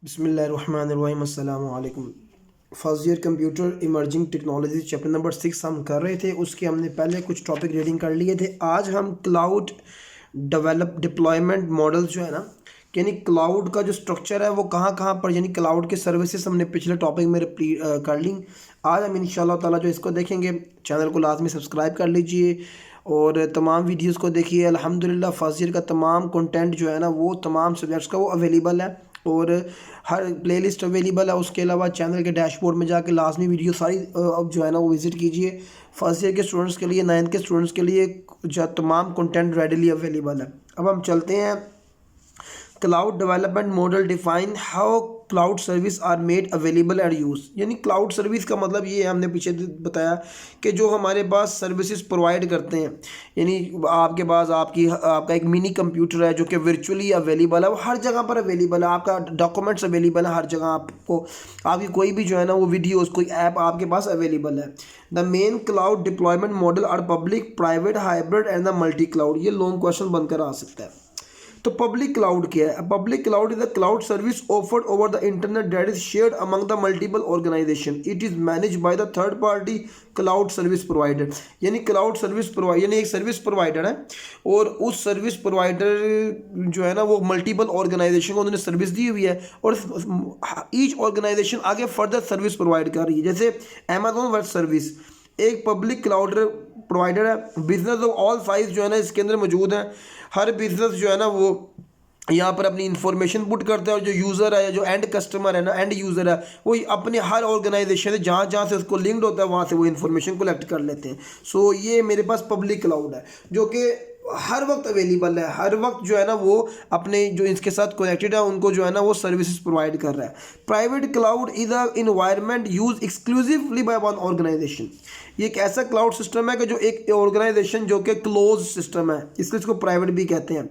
बिस्मिल्लाहिर्रहमानिर्रहीम अस्सलामु अलैकुम। First year computer emerging technology chapter number 6 हम कर रहे थे। उसके हमने पहले कुछ टॉपिक रीडिंग कर लिए थे। आज हम क्लाउड डिप्लॉयमेंट मॉडल्स जो है ना, यानी क्लाउड का जो स्ट्रक्चर है वो कहाँ कहाँ पर, यानी क्लाउड के सर्विसेज हमने पिछले टॉपिक में कर ली। आज हम इंशाल्लाह ताला जो इसको देखेंगे। चैनल को लाजमी सब्सक्राइब कर लीजिए और तमाम वीडियोस को देखिए। अल्हम्दुलिल्लाह फर्स्ट ईयर का तमाम कंटेंट जो है ना, वो तमाम सब्जेक्ट्स का वो अवेलेबल है और हर प्लेलिस्ट अवेलेबल है। उसके अलावा चैनल के डैशबोर्ड में जाके लाजमी वीडियो सारी अब जो है ना वो विज़िट कीजिए। फर्स्ट ईयर के स्टूडेंट्स के लिए, 9th के स्टूडेंट्स के लिए जो तमाम कंटेंट रेडीली अवेलेबल है। अब हम चलते हैं। Cloud development model define how cloud service are made available and use. यानी क्लाउड सर्विस का मतलब ये है, हमने पीछे बताया कि जो हमारे पास सर्विसेज प्रोवाइड करते हैं, यानी आपके पास आपका एक मिनी कंप्यूटर है जो कि वर्चुअली अवेलेबल है, वो हर जगह पर अवेलेबल है। आपका डॉक्यूमेंट्स अवेलेबल है हर जगह, आपको आपकी कोई भी जो है ना वो वीडियोस, कोई ऐप आपके पास अवेलेबल है। The main cloud deployment model are public, private, hybrid and the multi cloud. ये लॉन्ग क्वेश्चन बनकर आ सकता है। तो पब्लिक क्लाउड क्या है? Public cloud is the cloud service offered over the internet that is shared among the multiple organisation. It is managed by the third party cloud service provider. यानी cloud service provider यानी एक service provider है और उस service provider जो है ना वो मल्टीपल ऑर्गेनाइजेशन को उन्होंने सर्विस दी हुई है और ईच ऑर्गेनाइजेशन आगे फर्दर सर्विस प्रोवाइड कर रही है। जैसे अमेजोन वेब सर्विस एक पब्लिक क्लाउड प्रोवाइडर है। बिजनेस ऑफ ऑल साइज जो है ना इसके अंदर मौजूद है। हर बिजनेस जो है ना वो यहाँ पर अपनी इंफॉर्मेशन पुट करता है और जो यूज़र है, जो एंड कस्टमर है ना, एंड यूज़र है, वो अपने हर ऑर्गेनाइजेशन से जहाँ जहाँ से उसको लिंक्ड होता है वहाँ से वो इन्फॉर्मेशन कलेक्ट कर लेते हैं। सो ये मेरे पास पब्लिक क्लाउड है जो कि हर वक्त अवेलेबल है। हर वक्त जो है ना वो अपने जो इसके साथ कनेक्टेड है उनको जो है ना वो सर्विसेज प्रोवाइड कर रहा है। Private cloud is a environment use exclusively by one organisation. ये एक ऐसा क्लाउड सिस्टम है कि जो एक ऑर्गेनाइजेशन जो कि क्लोज सिस्टम है, इसलिए इसको प्राइवेट भी कहते हैं।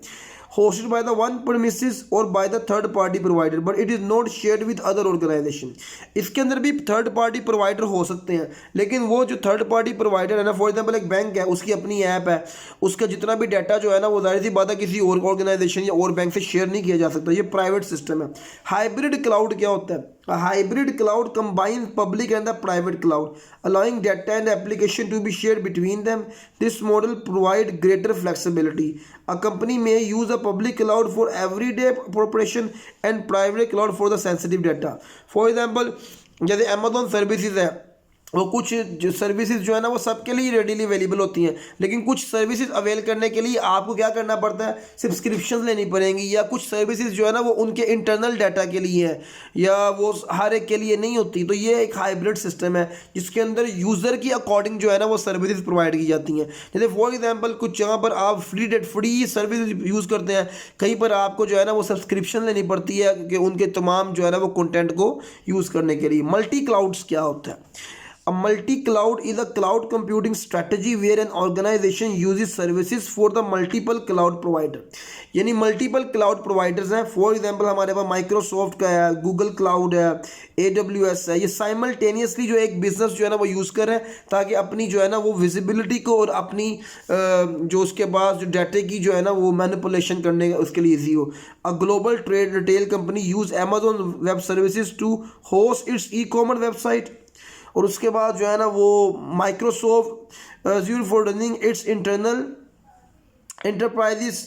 hosted by the one premises or by the third party provider but it is not shared with other organization। इसके अंदर भी थर्ड पार्टी प्रोवाइडर हो सकते हैं, लेकिन वो जो थर्ड पार्टी प्रोवाइडर है ना, फॉर एग्जांपल एक बैंक है, उसकी अपनी ऐप है, उसका जितना भी डाटा जो है ना वो जाहिर सी बात है किसी और ऑर्गेनाइजेशन या और बैंक से शेयर नहीं किया जा सकता। ये प्राइवेट सिस्टम है। हाइब्रिड क्लाउड क्या होता है? A hybrid cloud combines public and the private cloud, allowing data and application to be shared between them. This model provides greater flexibility. A company may use a public cloud for everyday operation and private cloud for the sensitive data. For example, जैसे Amazon services है, वो कुछ जो services जो है ना वो सबके लिए रेडीली अवेलेबल होती हैं, लेकिन कुछ सर्विसेज अवेल करने के लिए आपको क्या करना पड़ता है? सब्सक्रिप्शन लेनी पड़ेंगी, या कुछ सर्विसेज जो है ना वो उनके इंटरनल डाटा के लिए है या वो हर एक के लिए नहीं होती। तो ये एक हाइब्रिड सिस्टम है जिसके अंदर यूज़र की अकॉर्डिंग जो है ना वो सर्विसेज प्रोवाइड की जाती हैं। जैसे फॉर एग्जाम्पल कुछ जगह पर आप फ्री सर्विस यूज़ करते हैं, कहीं पर आपको जो है ना वो सब्सक्रिप्शन लेनी पड़ती है कि उनके तमाम जो है ना वो कंटेंट को यूज़ करने के लिए। मल्टी क्लाउड्स क्या होता है? A multi-cloud is a cloud computing strategy where an organization uses services for the multiple cloud provider। यानी मल्टीपल क्लाउड प्रोवाइडर्स हैं। फॉर एग्जांपल हमारे पास माइक्रोसॉफ्ट का है, गूगल क्लाउड है, AWS है। ये साइमल्टेनियसली जो एक बिजनेस जो है ना वो यूज़ कर रहे हैं ताकि अपनी जो है ना वो विजिबिलिटी को और अपनी जो उसके पास जो डाटे की जो है ना वो मैनिपुलेशन करने का उसके लिए ईजी हो। A global trade retail company use Amazon web services to host its e-commerce website. और उसके बाद जो है ना वो Microsoft Azure for running its internal enterprises.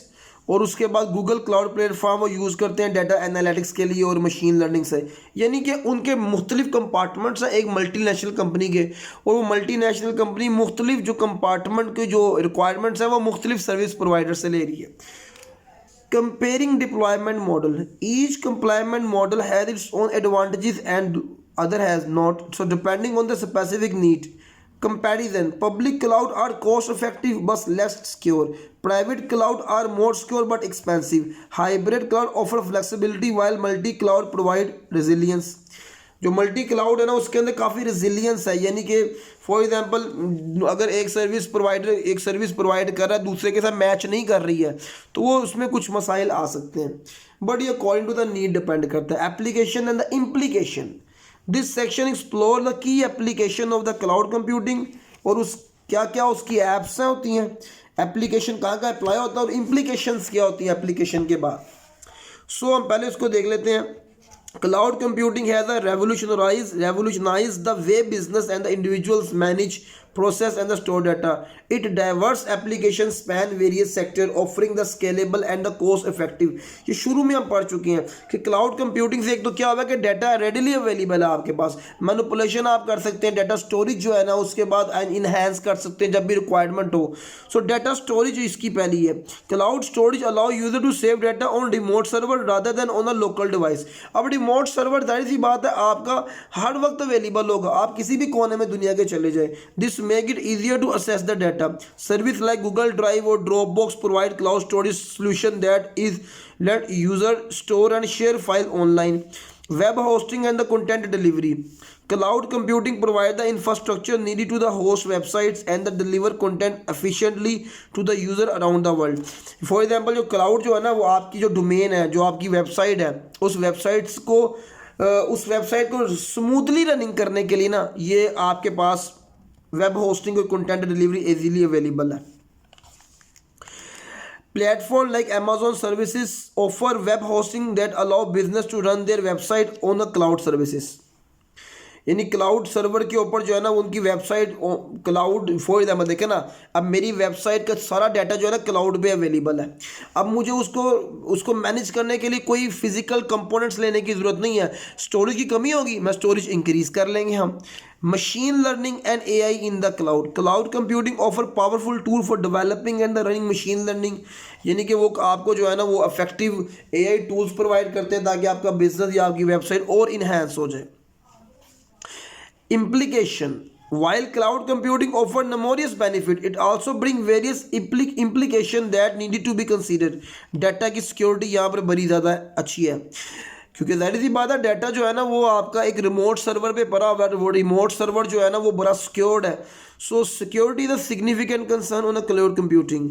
और उसके बाद गूगल क्लाउड प्लेटफॉर्म वो यूज़ करते हैं डाटा एनालिटिक्स के लिए और मशीन लर्निंग से। यानी कि उनके मुख्तलिफ कंपार्टमेंट्स हैं एक मल्टीनेशनल कंपनी के, और वो मल्टीनेशनल कंपनी मुख्तलिफ जो कंपार्टमेंट के जो रिक्वायरमेंट्स हैं वो मुख्तलिफ सर्विस प्रोवाइडर से ले रही है। Comparing deployment model, each deployment model has its own advantages and other has not, so depending on the specific need. Comparison: public cloud are cost effective but less secure, private cloud are more secure but expensive, hybrid cloud offer flexibility while multi cloud provide resilience। जो multi cloud है ना उसके अंदर काफ़ी resilience है। यानी कि for example अगर एक सर्विस प्रोवाइड कर रहा है दूसरे के साथ मैच नहीं कर रही है तो वो उसमें कुछ मसाइल आ सकते हैं, बट ये according to the need depend करता है। Application and the implication, this section explore the key application of the cloud computing. और उस क्या क्या उसकी एप्स होती हैं, एप्लीकेशन कहाँ कहाँ अप्लाई होता है और इम्प्लीकेशंस क्या होती हैं एप्लीकेशन के बाद। सो हम पहले उसको देख लेते हैं। Cloud computing has revolutionized the way business and the individuals manage, process and the store data. It diverse applications span various sector, offering the scalable and the cost effective. ये शुरू में हम पढ़ चुके हैं कि क्लाउड कंप्यूटिंग से एक तो क्या होगा कि डाटा रेडिली अवेलेबल है आपके पास, मैनिपुलेशन आप कर सकते हैं, डाटा स्टोरेज जो है ना उसके बाद इनहेंस कर सकते हैं जब भी रिक्वायरमेंट हो. सो डाटा स्टोरेज इसकी पहली है. Cloud storage allow user to save data on remote server rather than on a local device. अब रिमोट सर्वर जाहिर सी बात है आपका हर वक्त अवेलेबल होगा, आप किसी भी कोने में दुनिया के चले जाए. This make it easier to access the data. Service like Google Drive or Dropbox provide cloud storage solution that is let user store and share file online. Web hosting and the content delivery. Cloud computing provide the infrastructure needed to the host websites and the deliver content efficiently to the user around the world. For example जो cloud जो है ना वो आपकी जो domain है, जो आपकी वेबसाइट है, उस वेबसाइट को स्मूथली रनिंग करने के लिए ना ये आपके पास वेब होस्टिंग और कंटेंट डिलीवरी इजीली अवेलेबल है. Platform like Amazon services offer web hosting that allow business to run their website on the cloud services. यानी क्लाउड सर्वर के ऊपर जो है ना उनकी वेबसाइट क्लाउड फॉर एग्जाम्पल देखें ना, अब मेरी वेबसाइट का सारा डाटा जो है ना क्लाउड पे अवेलेबल है. अब मुझे उसको मैनेज करने के लिए कोई फिजिकल कंपोनेंट्स लेने की ज़रूरत नहीं है. स्टोरेज की कमी होगी, मैं स्टोरेज इंक्रीज कर लेंगे हम. Machine learning and AI in the cloud. Cloud computing offer powerful tool for developing and the running machine learning. यानी कि वो आपको जो है ना वो इफेक्टिव AI टूल्स प्रोवाइड करते हैं ताकि आपका बिजनेस या आपकी वेबसाइट और इन्हेंस हो जाए. Implication. While cloud computing offers numerous benefits, it also brings various implications that needed to be considered. Data की सिक्योरिटी यहाँ पर बड़ी ज़्यादा अच्छी है क्योंकि ज़ाहिर सी बात है डाटा जो है ना वो आपका एक रिमोट सर्वर पे पड़ा हुआ है. वो रिमोट सर्वर जो है ना वो बड़ा सिक्योर्ड है. सो security is a significant concern on a cloud computing.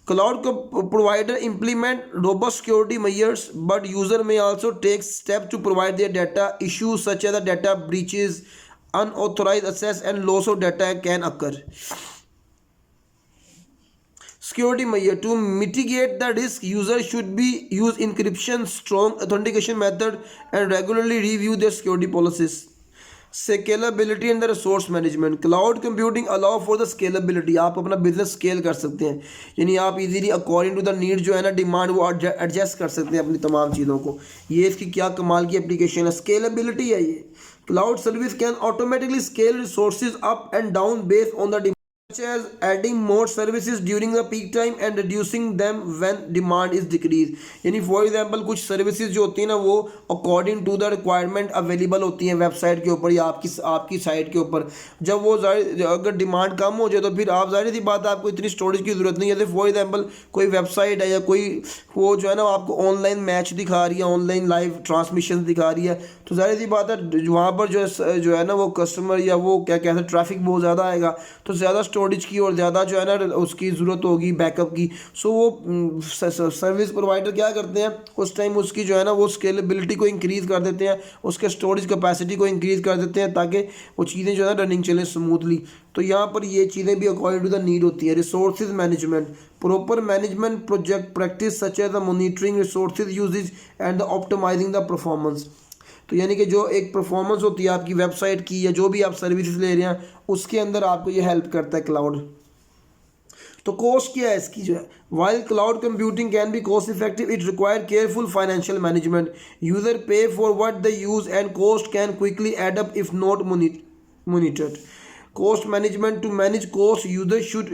Cloud provider implement robust security measures, but user may also take steps to provide their data. Issues such as the data breaches, unauthorized access, and loss of data can occur. Security measure to mitigate the risk, users should be use encryption, strong authentication method, and regularly review their security policies. Scalability and the resource management. Cloud computing allow for the scalability. आप अपना business scale कर सकते हैं, यानी आप easily according to the need जो है ना डिमांड वो एडजस्ट कर सकते हैं अपनी तमाम चीज़ों को. ये इसकी क्या कमाल की एप्लीकेशन है, स्केलेबिलिटी है ये. Cloud service can automatically scale resources up and down based on the such as adding more services during the peak time and reducing them when demand is decreased. यानी फॉर एग्जांपल कुछ services जो होती हैं ना वो according to the requirement available होती हैं website के ऊपर या आपकी साइट के ऊपर. जब वो अगर डिमांड कम हो जाए तो फिर आप जाहिर सी बात है आपको इतनी स्टोरेज की ज़रूरत नहीं है. जैसे फॉर एग्जांपल कोई वेबसाइट है या कोई वो जो है ना आपको ऑनलाइन मैच दिखा रही है, ऑनलाइन लाइव ट्रांसमिशन दिखा रही है, तो जाहिर सी बात है वहाँ पर जो है ना वो कस्टमर या वो क्या कहते हैं ट्रैफिक बहुत ज़्यादा आएगा तो ज़्यादा स्टोरेज की और ज़्यादा जो है ना उसकी ज़रूरत होगी बैकअप की. सो वो सर्विस प्रोवाइडर क्या करते हैं उस टाइम उसकी जो है ना वो स्केलेबिलिटी को इंक्रीज़ कर देते हैं, उसके स्टोरेज कैपेसिटी को इंक्रीज़ कर देते हैं ताकि वो चीज़ें जो है ना रनिंग चलें स्मूथली. तो यहाँ पर ये चीज़ें भी अकॉर्डिंग टू द नीड होती हैं. Resources management. Proper management project practice such as the monitoring resources usage and the optimising the performance. तो यानी कि जो एक परफॉर्मेंस होती है आपकी वेबसाइट की या जो भी आप सर्विसेज ले रहे हैं उसके अंदर आपको ये हेल्प करता है क्लाउड. तो कॉस्ट क्या है इसकी जो है, while cloud computing can be cost effective it require careful financial management. User pay for what they use and cost can quickly add up if not monitored. Cost management. To manage costs, users should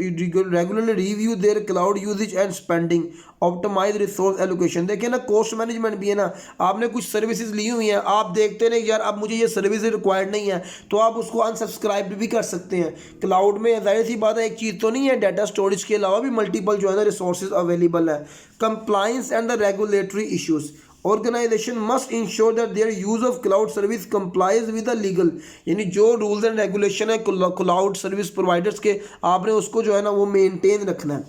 regularly review their cloud usage and spending. Optimize resource allocation. देखिए ना cost management भी है ना, आपने कुछ services ली हुई हैं, आप देखते नहीं यार अब मुझे ये सर्विस रिक्वायर्ड नहीं है तो आप उसको अनसब्सक्राइब भी कर सकते हैं. क्लाउड में जाहिर सी बात है एक चीज़ तो नहीं है, डाटा स्टोरेज के अलावा भी मल्टीपल जो है ना रिसोर्सेज अवेलेबल है. Compliance and the regulatory issues. Organization must ensure that their use of cloud service complies with the legal. यानी जो रूल्स एंड रेगुलेशन है क्लाउड सर्विस प्रोवाइडर्स के आपने उसको जो है ना वो मेंटेन रखना है.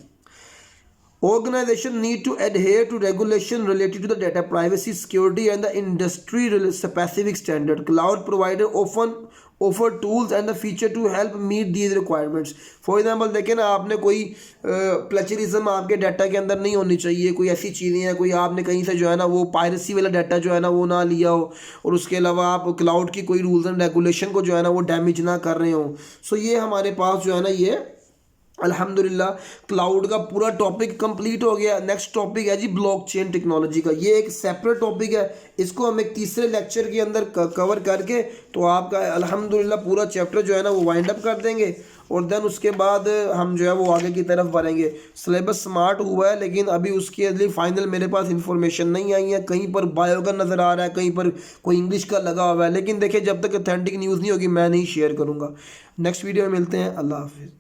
Organization need to adhere to regulation related to the data privacy, security and the industry specific standard. Cloud provider often offer tools and the feature to help meet these requirements. For example देखें ना, आपने कोई प्लेचरिज्म आपके data के अंदर नहीं होनी चाहिए, कोई ऐसी चीज़ें हैं, कोई आपने कहीं से जो है ना वो पायरेसी वाला डाटा जो है ना वो ना लिया हो, और उसके अलावा आप क्लाउड की कोई रूल्स एंड रेगुलेशन को जो है ना वो डैमेज ना कर रहे हो. सो ये हमारे पास जो है ना ये अल्हम्दुलिल्लाह क्लाउड का पूरा टॉपिक कंप्लीट हो गया. नेक्स्ट टॉपिक है जी ब्लॉकचेन टेक्नोलॉजी का. ये एक सेपरेट टॉपिक है, इसको हम एक तीसरे लेक्चर के अंदर कवर करके तो आपका अल्हम्दुलिल्लाह पूरा चैप्टर जो है ना वो वाइंड अप कर देंगे, और देन उसके बाद हम जो है वो आगे की तरफ बढ़ेंगे. सिलेबस स्मार्ट हुआ है, लेकिन अभी उसके लिए फाइनल मेरे पास इंफॉर्मेशन नहीं आई है. कहीं पर बायो का नज़र आ रहा है, कहीं पर कोई इंग्लिश का लगा हुआ है, लेकिन देखिए जब तक ऑथेंटिक न्यूज़ नहीं होगी मैं नहीं शेयर करूँगा. नेक्स्ट वीडियो में मिलते हैं. अल्लाह हाफिज़.